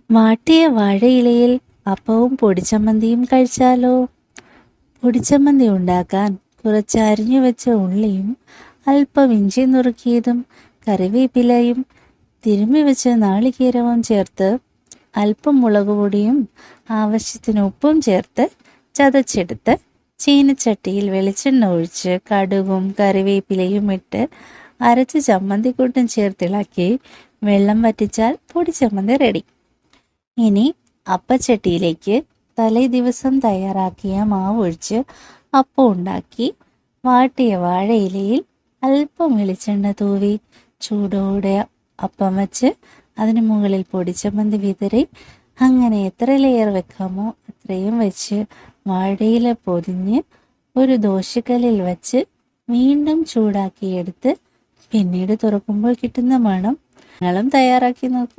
വാട്ടിയ വാഴയിലയിൽ അപ്പവും പൊടിച്ചമ്മന്തിയും കഴിച്ചാലോ? പൊടിച്ചമ്മന്തി ഉണ്ടാക്കാൻ കുറച്ച് അരിഞ്ഞു വെച്ച ഉള്ളിയും അല്പം ഇഞ്ചി നുറുക്കിയതും കറിവേപ്പിലയും തിരുമ്മി വെച്ച നാളികേരവും ചേർത്ത് അല്പം മുളക് പൊടിയും ആവശ്യത്തിന് ഉപ്പും ചേർത്ത് ചതച്ചെടുത്ത് ചീനച്ചട്ടിയിൽ വെളിച്ചെണ്ണ ഒഴിച്ച് കടുകും കറിവേപ്പിലയും ഇട്ട് അരച്ച് ചമ്മന്തിക്കൂട്ടും ചേർത്തിളക്കി വെള്ളം വറ്റിച്ചാൽ പൊടിച്ചമ്മന്തി റെഡി. ഇനി അപ്പച്ചട്ടിയിലേക്ക് തലേ ദിവസം തയ്യാറാക്കിയ മാവ് ഒഴിച്ച് അപ്പം ഉണ്ടാക്കി വാട്ടിയ വാഴയിലയിൽ അല്പം വെളിച്ചെണ്ണ തൂവി ചൂടോടെ അപ്പം വെച്ച് അതിന് മുകളിൽ പൊടിച്ചമ്മന്തി വിതറി അങ്ങനെ എത്ര ലെയർ വെക്കാമോ അത്രയും വെച്ച് വാഴയില പൊതിഞ്ഞ് ഒരു ദോശക്കല്ലിൽ വച്ച് വീണ്ടും ചൂടാക്കിയെടുത്ത് പിന്നീട് തുറക്കുമ്പോൾ കിട്ടുന്ന മണം നിങ്ങളും തയ്യാറാക്കി നോക്കൂ.